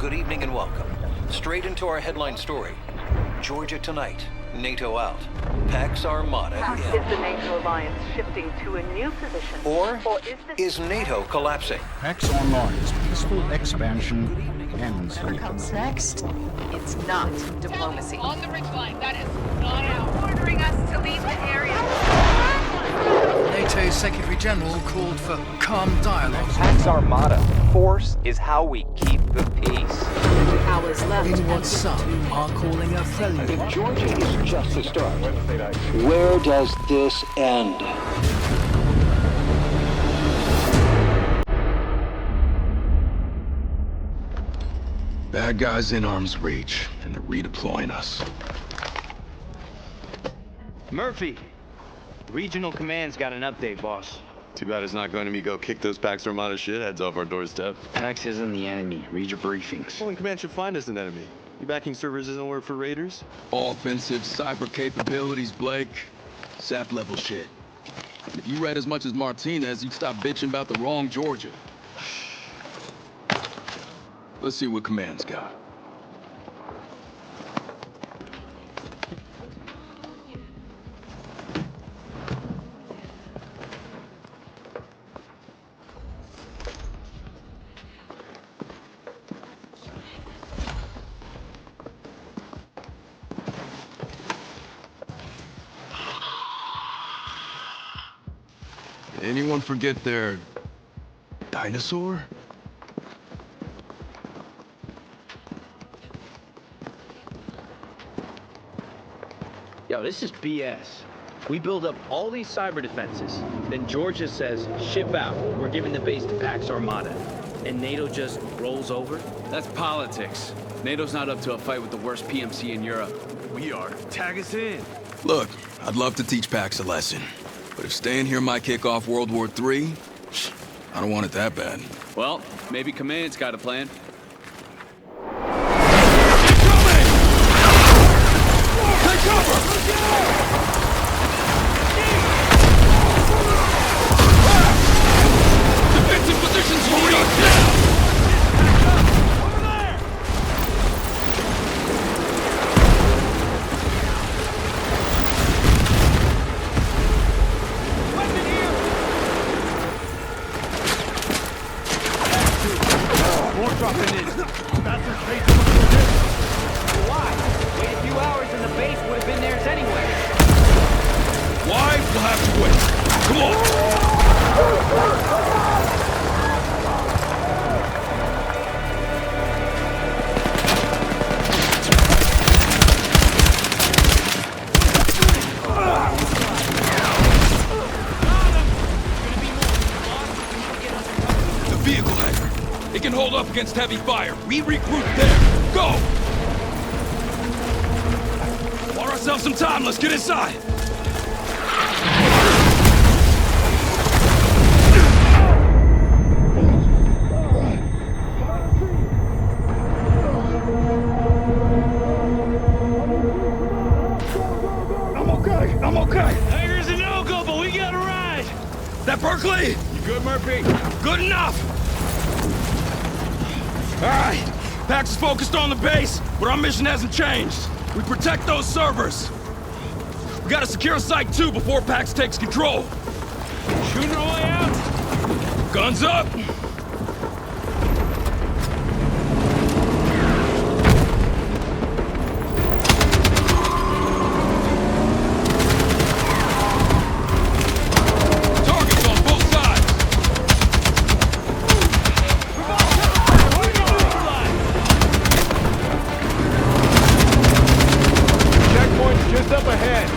Good evening and welcome. Straight into our headline story. Georgia tonight. NATO out. Pax Armada in. Is the NATO alliance shifting to a new position? Or is NATO collapsing? Pax Armada's peaceful expansion ends. What comes next? It's not diplomacy. On the ridgeline, that is not out. Ordering us to leave the area. NATO's Secretary General called for calm dialogue. Pax Armada. Force is how we keep the peace. Hours left. In what some are calling a prelude. If Georgia is just the start, where does this end? Bad guys in arm's reach, and they're redeploying us. Murphy, Regional Command's got an update, boss. Too bad it's not going to be go kick those Pax Armada shitheads off our doorstep. Pax isn't the enemy. Read your briefings. Well, then Command should find us an enemy. You backing servers isn't work for raiders? Offensive cyber capabilities, Blake. SAP level shit. If you read as much as Martinez, you'd stop bitching about the wrong Georgia. Let's see what Command's got. Anyone forget their dinosaur? Yo, this is BS. We build up all these cyber defenses. Then Georgia says, ship out. We're giving the base to Pax Armada. And NATO just rolls over? That's politics. NATO's not up to a fight with the worst PMC in Europe. We are. Tag us in. Look, I'd love to teach Pax a lesson. But if staying here might kick off World War III, I don't want it that bad. Well, maybe Command's got a plan. Take cover! Defensive positions hold us down! Against heavy fire. We regroup there. Go! Want ourselves some time. Let's get inside. I'm okay. Hangar's a no-go, but we got a ride. That Berkeley? You good, Murphy? Good enough. All right, Pax is focused on the base, but our mission hasn't changed. We protect those servers. We gotta secure Site 2 before Pax takes control. Shooting our way out? Guns up! Targets on both sides! Checkpoint's just up ahead.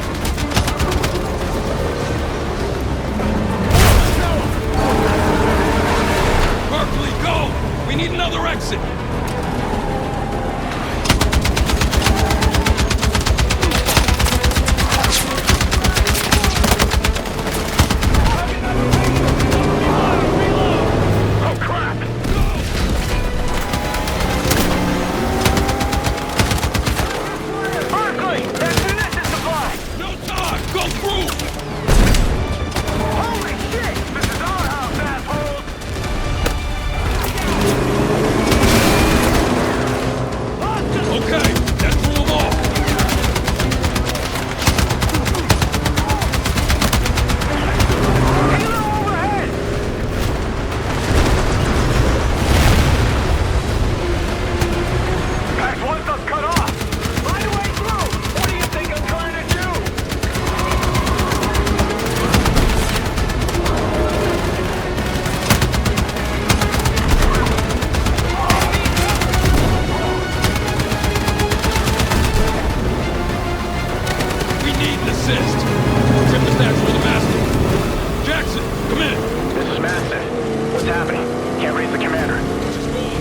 need an assist. Tempest Actual the Master. Jackson, come in. This is Master. What's happening? Can't reach the commander. Just go on.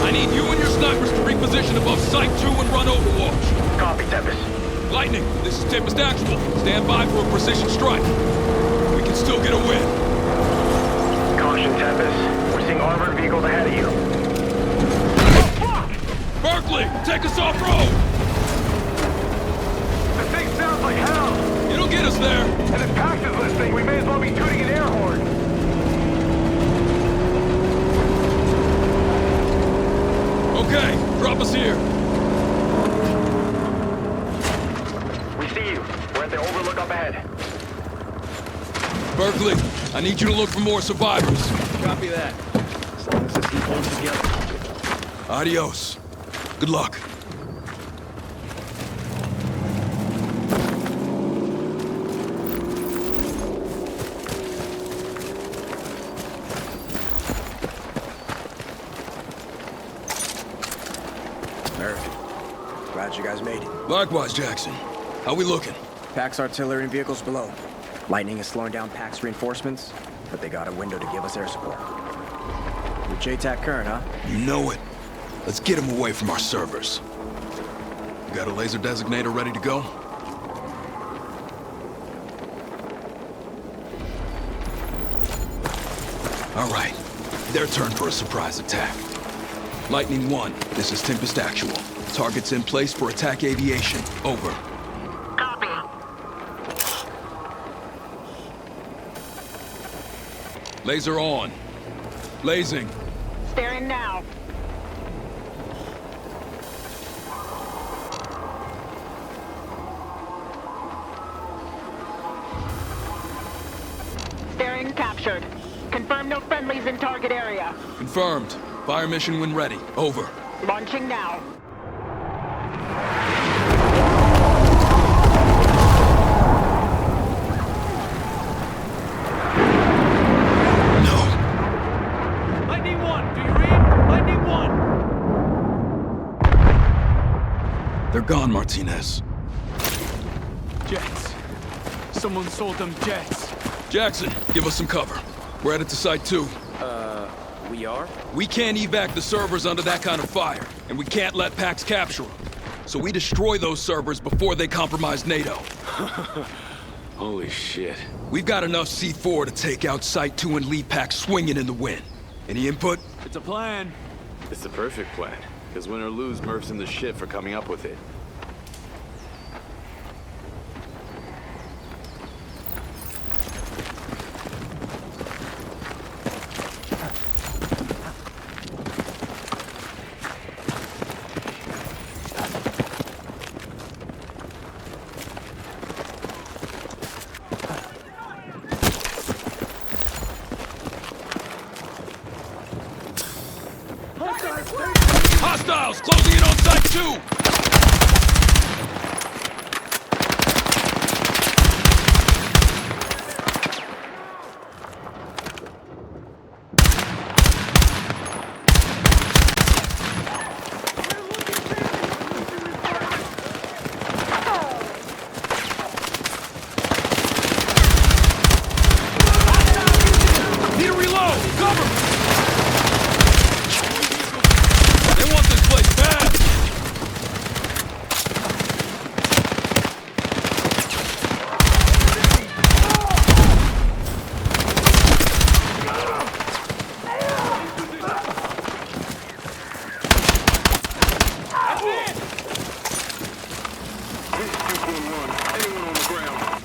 I need you and your snipers to reposition above Site 2 and run Overwatch. Copy, Tempest. Lightning, this is Tempest Actual. Stand by for a precision strike. We can still get a win. Caution, Tempest. We're seeing armored vehicles ahead of you. Berkeley, take us off-road! The thing sounds like hell! It'll get us there! And if Pax is listening, we may as well be tooting an air horn! Okay, drop us here. We see you. We're at the overlook up ahead. Berkeley, I need you to look for more survivors. Copy that. As long as this heat holds together. Adios. Good luck. American. Glad you guys made it. Likewise, Jackson. How we looking? Pax artillery and vehicles below. Lightning is slowing down Pax reinforcements, but they got a window to give us air support. You're JTAC current, huh? You know it. Let's get him away from our servers. You got a laser designator ready to go? All right. Their turn for a surprise attack. Lightning 1, this is Tempest Actual. Targets in place for attack aviation. Over. Copy. Laser on. Blazing. Staring now. Staring captured. Confirm no friendlies in target area. Confirmed. Fire mission when ready. Over. Launching now. Lightning 1, do you read? Lightning 1! They're gone, Martinez. Jets. Someone sold them jets. Jackson, give us some cover. We're headed to Site 2. We are? We can't evac the servers under that kind of fire, and we can't let Pax capture them. So we destroy those servers before they compromise NATO. Holy shit. We've got enough C4 to take out Site 2 and leave Pax swinging in the wind. Any input? It's a plan. It's the perfect plan. Because win or lose, Murph's in the shit for coming up with it. Hostiles closing in on Site 2! Need to reload! Cover! They want this place bad!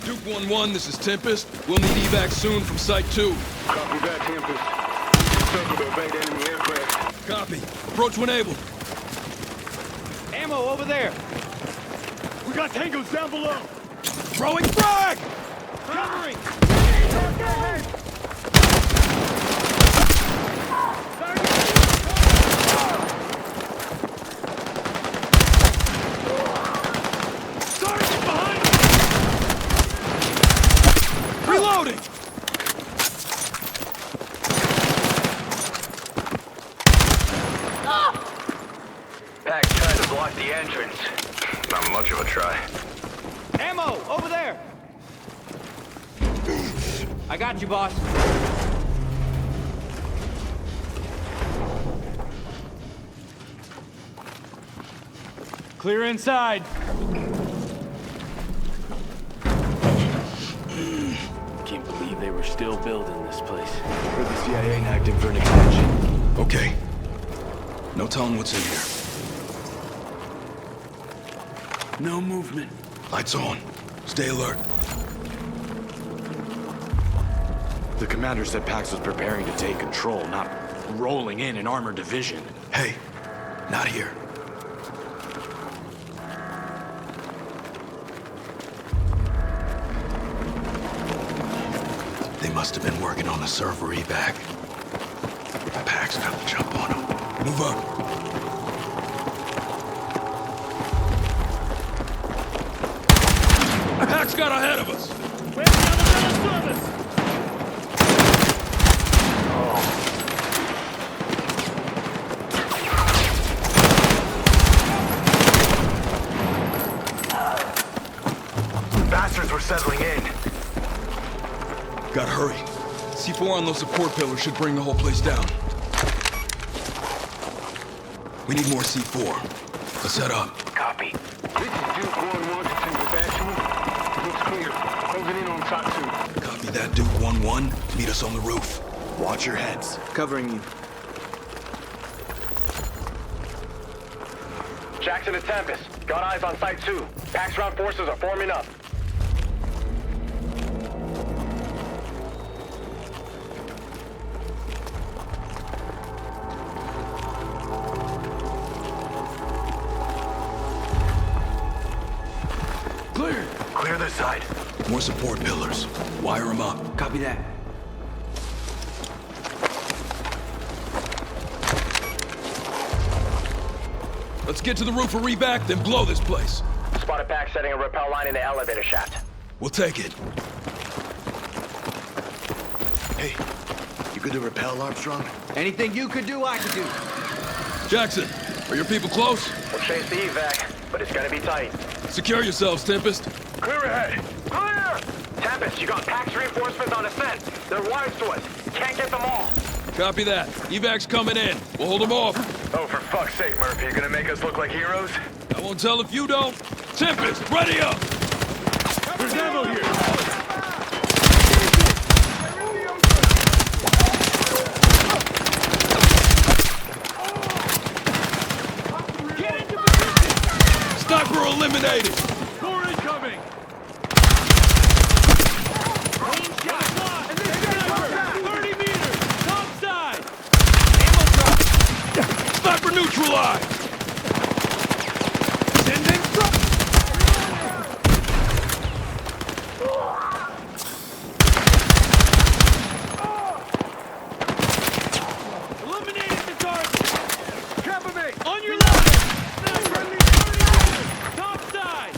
Duke 1-1, this is Tempest. We'll need evac soon from Site 2. Copy that, Tempest. Circle to evade enemy aircraft. Copy. Approach when able. Ammo over there. We got tangos down below. Throwing frag! Covering. Reloading! Pax tried to block the entrance. Not much of a try. Ammo over there. I got you, boss. Clear inside. Can't believe they were still building this place. Heard the CIA acting for an extension. Okay. No telling what's in here. No movement. Lights on. Stay alert. The commander said Pax was preparing to take control, not rolling in an armored division. Hey, not here. They must have been working on a server evac. Pax got the jump on them. Move up. Pax got ahead of us. Bastards were settling in. Gotta hurry. C4 on those support pillars should bring the whole place down. We need more C4. Let's head up. Copy. This is Duke 1-1 to Factual. Looks clear. Closing in on top 2. Copy that, Duke 1-1. Meet us on the roof. Watch your heads. Covering you. Jackson and Tempest. Got eyes on Site 2. Pax round forces are forming up. Clear. Clear this side. More support pillars. Wire them up. Copy that. Let's get to the roof and reback, then blow this place. Spotted Pax setting a rappel line in the elevator shaft. We'll take it. Hey, you good to rappel, Armstrong? Anything you could do, I could do. Jackson, are your people close? We'll chase the evac, but it's gonna be tight. Secure yourselves, Tempest. Clear ahead! Clear! Tempest, you got Pax reinforcements on ascent. They're wise to us. Can't get them all. Copy that. Evac's coming in. We'll hold them off. Oh, for fuck's sake, Murphy. You're gonna make us look like heroes? I won't tell if you don't. Tempest, ready up! There's ammo here! Sniper eliminated! More incoming! Range shot! 30 meters! Top side! Ammo drop! Sniper neutralized! Send in front! Eliminated the target! Cover me! On your left! Friendly 30 meters! Top side!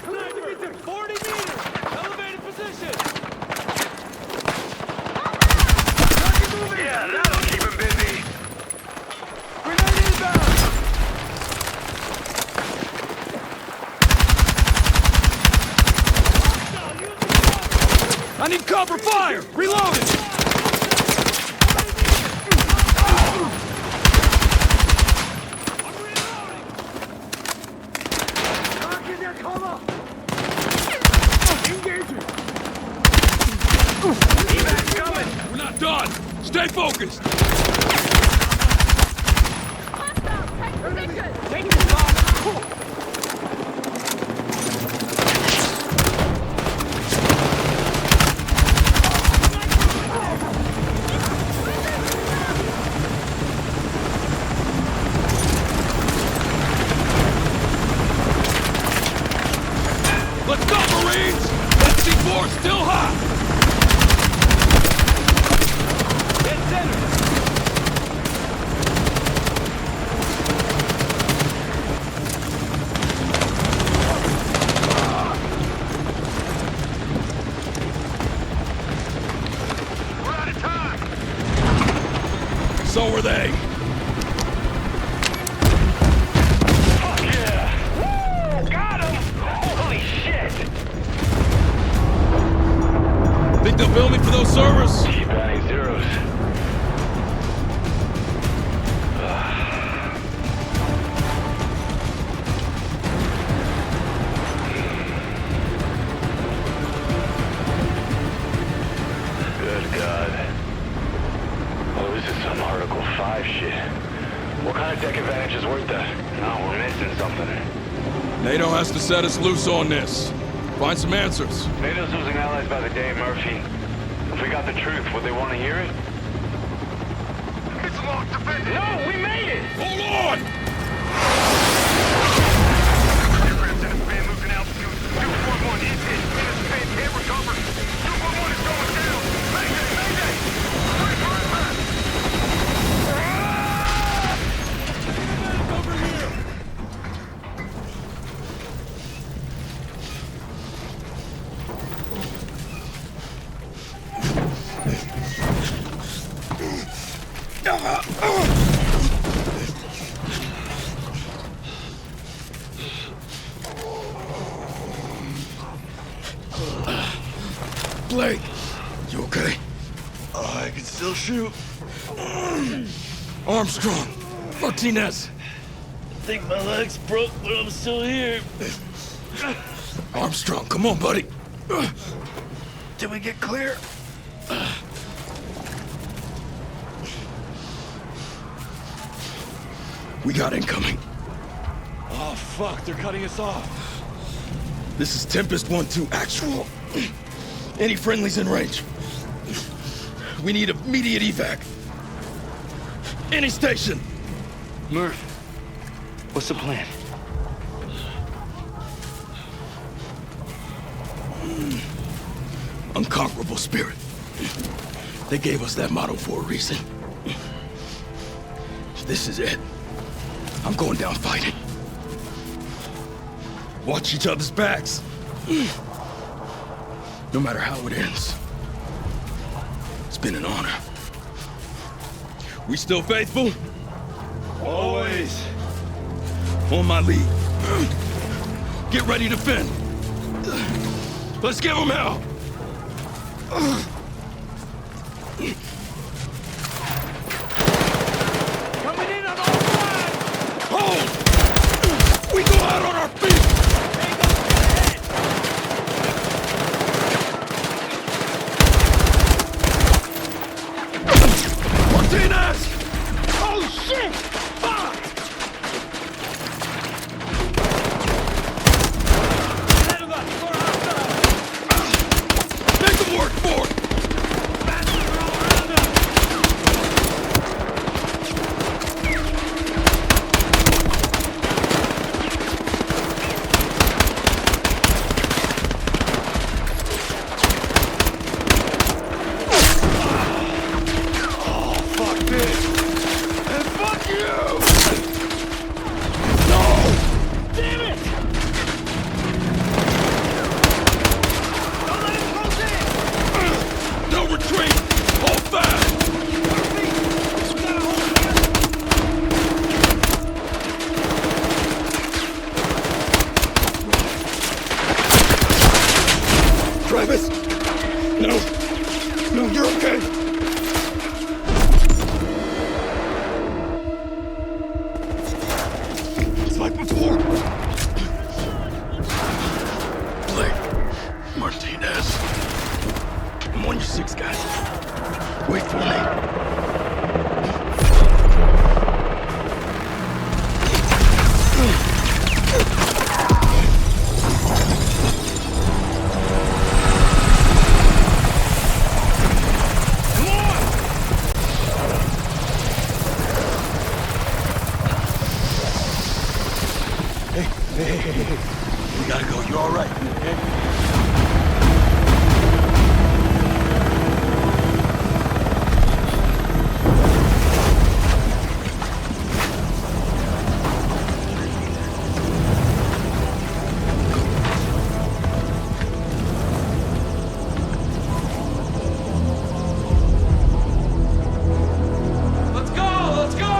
Sniper! 40 meters! Elevated position! Yeah, that'll keep him busy! Grenade inbound! I need cover fire! Reloading! Evac's coming! We're not done! Stay focused! Take this box! Let's go, Marines! That C4's still hot! Dead center! missing something. NATO has to set us loose on this. Find some answers. NATO's losing allies by the day, Murphy. If we got the truth, would they want to hear it? It's locked defended! No, we made it! Hold on! Aircraft in a span losing altitude. 241 is hit. In a span, can't recover. 241 is going down. Mayday, mayday! Wait for it, man! Over here! Blake, you okay? I can still shoot. Armstrong, Martinez. I think my leg's broke, but I'm still here. Armstrong, come on, buddy. Did we get clear? We got incoming. Oh, fuck, they're cutting us off. This is Tempest 1-2 actual. Any friendlies in range? We need immediate evac. Any station. Murph, what's the plan? Unconquerable spirit. They gave us that motto for a reason. This is it. I'm going down fighting. Watch each other's backs. No matter how it ends. It's been an honor. We still faithful? Always. On my lead. Get ready to fend. Let's give them hell. Coming in on all sides! Hold! We go out on our feet! Martinez! Oh, shit! Fuck! Ahead of us! We're outside! Make them work for it! Bastards are all around us! Fuck this! And fuck you! No! Damn it! Don't let him close in! No retreat! Hold fast! We gotta hold together! Travis! No! No, you're okay! It's like before! Blake, Martinez. I'm on your 6, guys. Wait for me. We gotta go. You all right? Okay? Let's go! Let's go!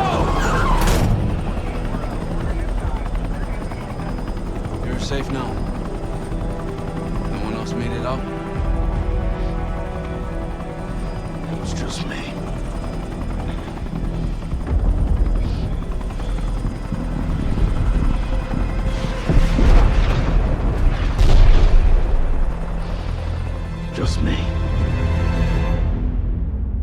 You're safe now. No one else made it out? It was just me. Just me.